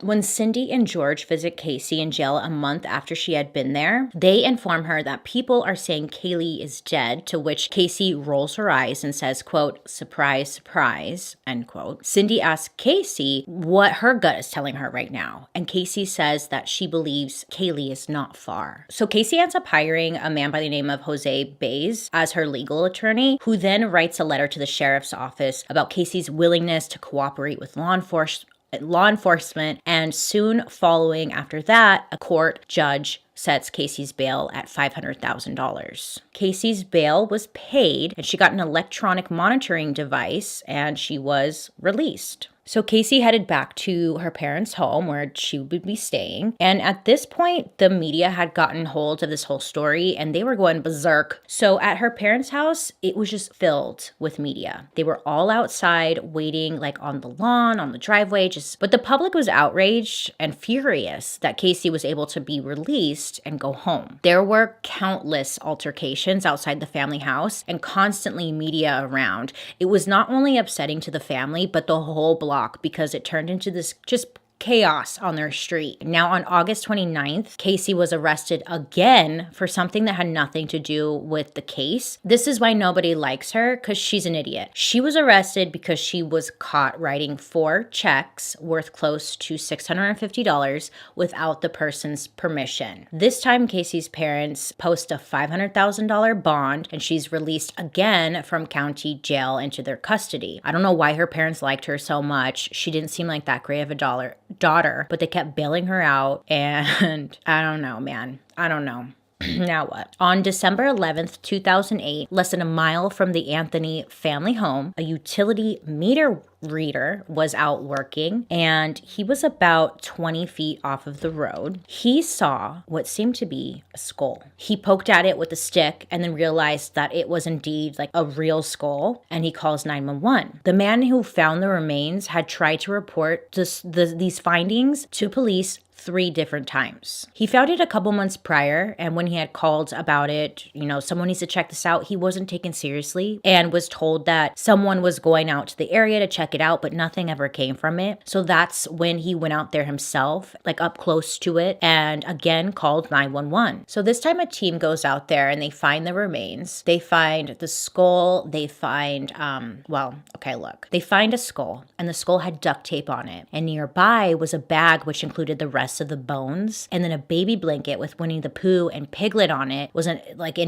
When Cindy and George visit Casey in jail a month after she had been there, they inform her that people are saying Kaylee is dead, to which Casey rolls her eyes and says, quote, surprise, surprise, end quote. Cindy asks Casey what her gut is telling her right now, and Casey says that she believes Kaylee is not far. So Casey ends up hiring a man by the name of Jose Baez as her legal attorney, who then writes a letter to the sheriff's office about Casey's willingness to cooperate with law enforcement, and soon following after that, a court judge sets Casey's bail at $500,000. Casey's bail was paid, and she got an electronic monitoring device, and she was released. So Casey headed back to her parents' home where she would be staying. And at this point, the media had gotten hold of this whole story and they were going berserk. So at her parents' house, it was just filled with media. They were all outside waiting, like on the lawn, on the driveway, but the public was outraged and furious that Casey was able to be released and go home. There were countless altercations outside the family house and constantly media around. It was not only upsetting to the family, but the whole block, because it turned into this just chaos on their street. Now on August 29th, Casey was arrested again for something that had nothing to do with the case. This is why nobody likes her, because she's an idiot. She was arrested because she was caught writing 4 checks worth close to $650 without the person's permission. This time, Casey's parents post a $500,000 bond and she's released again from county jail into their custody. I don't know why her parents liked her so much. She didn't seem like that great of a daughter, but they kept bailing her out, and I don't know, man. I don't know. Now what? On December 11th, 2008, less than a mile from the Anthony family home, a utility meter reader was out working, and he was about 20 feet off of the road. He saw what seemed to be a skull. He poked at it with a stick and then realized that it was indeed like a real skull, and he calls 911. The man who found the remains had tried to report these findings to police 3 different times. He found it a couple months prior, and when he had called about it, someone needs to check this out, he wasn't taken seriously and was told that someone was going out to the area to check it out, but nothing ever came from it. So that's when he went out there himself, like up close to it, and again called 911. So this time a team goes out there and they find the remains. They find the skull. They find, they find a skull, and the skull had duct tape on it. And nearby was a bag which included the rest of the bones, and then a baby blanket with Winnie the Pooh and Piglet on it was in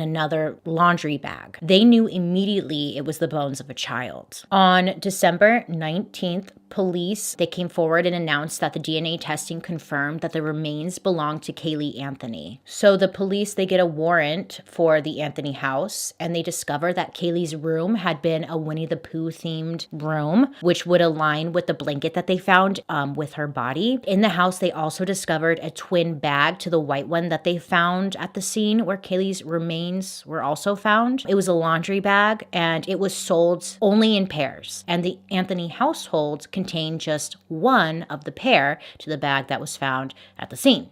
another laundry bag. They knew immediately it was the bones of a child. On December 19th, police, they came forward and announced that the DNA testing confirmed that the remains belonged to Kaylee Anthony. So the police, they get a warrant for the Anthony house, and they discover that Kaylee's room had been a Winnie the Pooh themed room, which would align with the blanket that they found with her body. In the house, they also discovered a twin bag to the white one that they found at the scene where Kaylee's remains were also found. It was a laundry bag, and it was sold only in pairs, and the Anthony household contained just one of the pair to the bag that was found at the scene.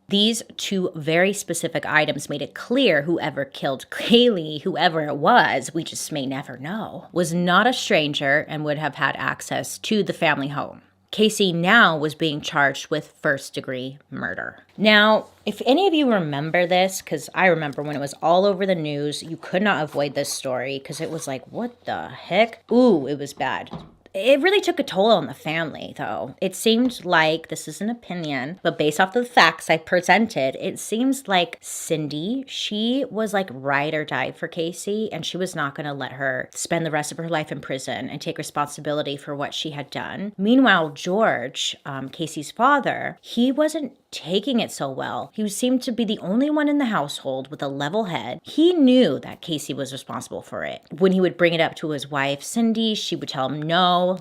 These 2 very specific items made it clear whoever killed Kaylee, whoever it was, we just may never know, was not a stranger and would have had access to the family home. Casey now was being charged with 1st-degree murder. Now, if any of you remember this, because I remember when it was all over the news, you could not avoid this story because it was like, what the heck? Ooh, it was bad. It really took a toll on the family, though. It seemed like, this is an opinion, but based off the facts I presented, it seems like Cindy, she was like ride or die for Casey, and she was not going to let her spend the rest of her life in prison and take responsibility for what she had done. Meanwhile, George, Casey's father, he wasn't taking it so well. He seemed to be the only one in the household with a level head. He knew that Casey was responsible for it. When he would bring it up to his wife, Cindy, she would tell him no,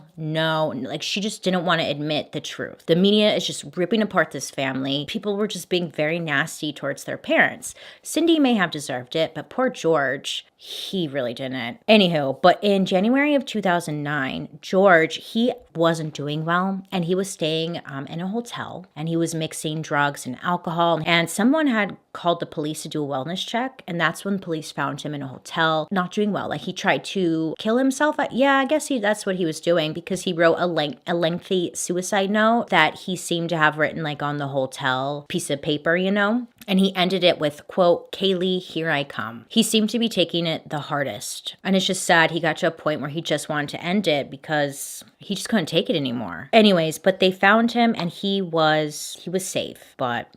like she just didn't want to admit the truth. The media is just ripping apart this family. People were just being very nasty towards their parents. Cindy may have deserved it, but poor George, he really didn't. Anywho, but in January of 2009, George, he wasn't doing well, and he was staying in a hotel, and he was mixing drugs and alcohol, and someone had called the police to do a wellness check, and that's when police found him in a hotel, not doing well. Like, he tried to kill himself. Yeah, I guess that's what he was doing, because he wrote a lengthy suicide note that he seemed to have written like on the hotel piece of paper, and he ended it with, quote, "Kaylee, here I come." He seemed to be taking it the hardest, and it's just sad. He got to a point where he just wanted to end it because he just couldn't take it anymore. Anyways, but they found him, and he was safe, but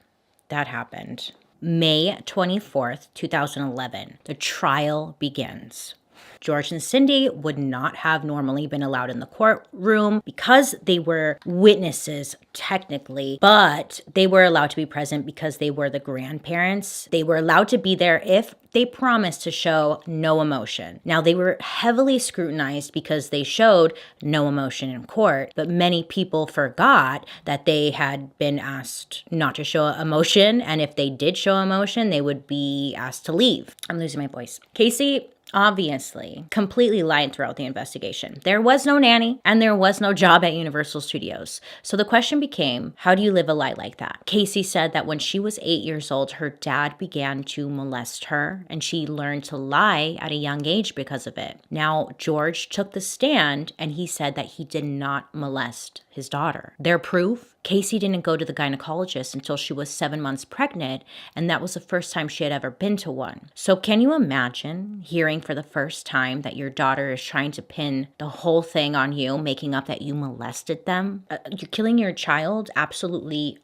that happened. May 24th, 2011, the trial begins. George and Cindy would not have normally been allowed in the courtroom because they were witnesses, technically, but they were allowed to be present because they were the grandparents. They were allowed to be there if they promised to show no emotion. Now, they were heavily scrutinized because they showed no emotion in court, but many people forgot that they had been asked not to show emotion, and if they did show emotion, they would be asked to leave. I'm losing my voice. Casey obviously completely lied throughout the investigation. There was no nanny and there was no job at Universal Studios. So the question became, how do you live a lie like that? Casey said that when she was 8 years old, her dad began to molest her, and she learned to lie at a young age because of it. Now, George took the stand and he said that he did not molest his daughter. Their proof? Casey didn't go to the gynecologist until she was 7 months pregnant, and that was the first time she had ever been to one. So can you imagine hearing for the first time that your daughter is trying to pin the whole thing on you, making up that you molested them? You're killing your child? Absolutely.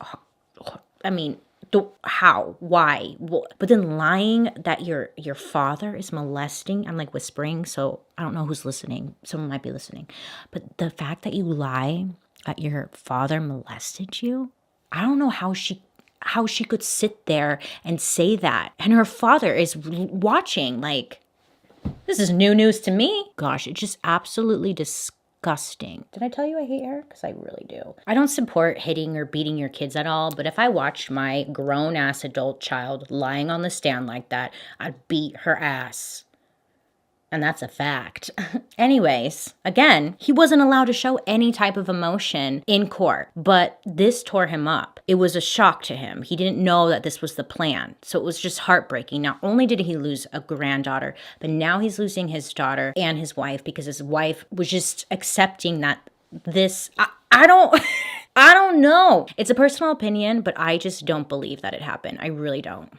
I mean, how? Why? But then lying that your father is molesting, I'm like whispering, so I don't know who's listening. Someone might be listening. But the fact that you lie that your father molested you, I don't know how she could sit there and say that. And her father is watching, like, this is new news to me. Gosh, it's just absolutely disgusting. Did I tell you I hate her? Because I really do. I don't support hitting or beating your kids at all, but if I watched my grown-ass adult child lying on the stand like that, I'd beat her ass. And that's a fact. Anyways, again, he wasn't allowed to show any type of emotion in court, but this tore him up. It was a shock to him. He didn't know that this was the plan. So it was just heartbreaking. Not only did he lose a granddaughter, but now he's losing his daughter and his wife because his wife was just accepting that this, I don't know. It's a personal opinion, but I just don't believe that it happened. I really don't.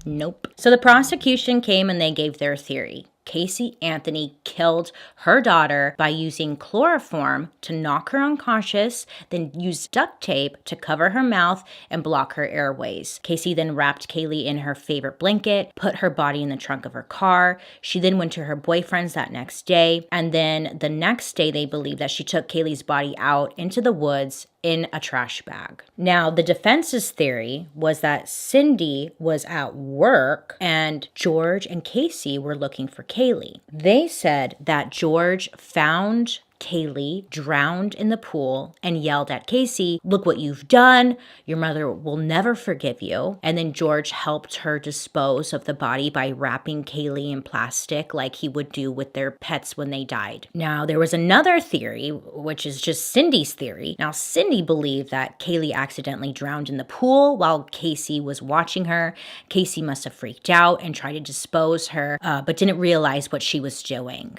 Nope. So the prosecution came and they gave their theory. Casey Anthony killed her daughter by using chloroform to knock her unconscious, then used duct tape to cover her mouth and block her airways. Casey then wrapped Kaylee in her favorite blanket, put her body in the trunk of her car. She then went to her boyfriend's that next day, and then the next day they believe that she took Kaylee's body out into the woods in a trash bag. Now, the defense's theory was that Cindy was at work and George and Casey were looking for Kaylee. They said that George found Kaylee drowned in the pool and yelled at Casey, "Look what you've done. Your mother will never forgive you." And then George helped her dispose of the body by wrapping Kaylee in plastic like he would do with their pets when they died. Now, there was another theory, which is just Cindy's theory. Now, Cindy believed that Kaylee accidentally drowned in the pool while Casey was watching her. Casey must have freaked out and tried to dispose her, but didn't realize what she was doing.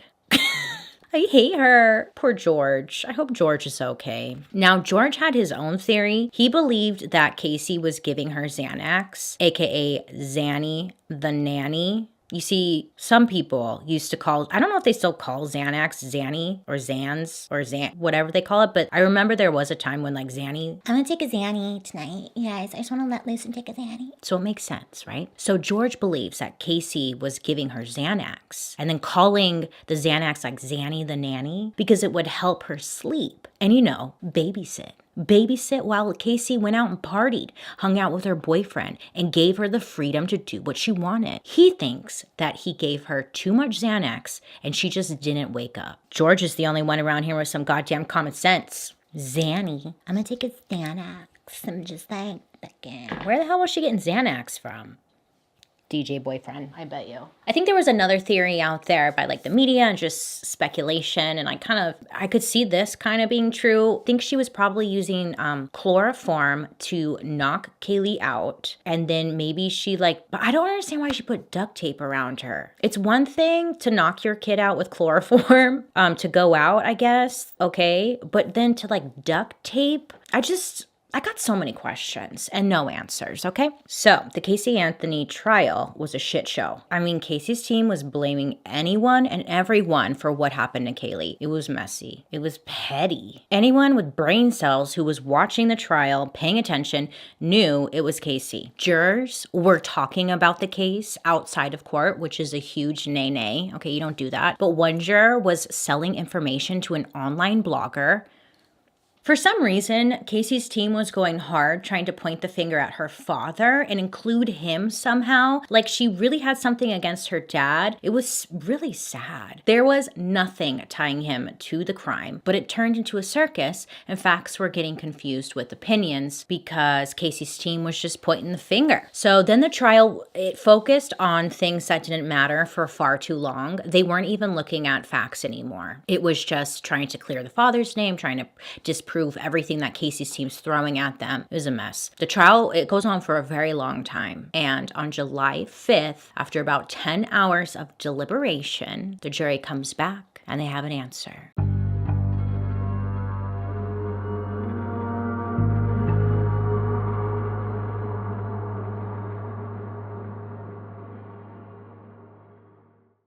I hate her. Poor George. I hope George is okay. Now, George had his own theory. He believed that Casey was giving her Xanax, aka Zanny the nanny. You see, some people used to call, I don't know if they still call Xanax Zanny or Zans or whatever they call it, but I remember there was a time when like Zanny, I'm gonna take a Zanny tonight, you guys. I just wanna let loose and take a Zanny. So it makes sense, right? So George believes that Casey was giving her Xanax and then calling the Xanax like Zanny the nanny because it would help her sleep and, babysit while Casey went out and partied, hung out with her boyfriend, and gave her the freedom to do what she wanted. He thinks that he gave her too much Xanax and she just didn't wake up. George is the only one around here with some goddamn common sense. Zanny. I'm gonna take a Xanax. I'm just like, Where the hell was she getting Xanax from? DJ boyfriend, I bet you. I think there was another theory out there by like the media and just speculation, and I could see this kind of being true. I think she was probably using chloroform to knock Kaylee out, and then maybe but I don't understand why she put duct tape around her. It's one thing to knock your kid out with chloroform to go out, I guess, okay, but then to like duct tape, I got so many questions and no answers, okay? So, the Casey Anthony trial was a shit show. I mean, Casey's team was blaming anyone and everyone for what happened to Kaylee. It was messy. It was petty. Anyone with brain cells who was watching the trial, paying attention, knew it was Casey. Jurors were talking about the case outside of court, which is a huge nay-nay. Okay, you don't do that. But one juror was selling information to an online blogger. For some reason, Casey's team was going hard trying to point the finger at her father and include him somehow. Like she really had something against her dad. It was really sad. There was nothing tying him to the crime, but it turned into a circus and facts were getting confused with opinions because Casey's team was just pointing the finger. So then the trial, it focused on things that didn't matter for far too long. They weren't even looking at facts anymore. It was just trying to clear the father's name, trying to disprove everything that Casey's team's throwing at them. It was a mess. The trial, it goes on for a very long time. And on July 5th, after about 10 hours of deliberation, the jury comes back and they have an answer.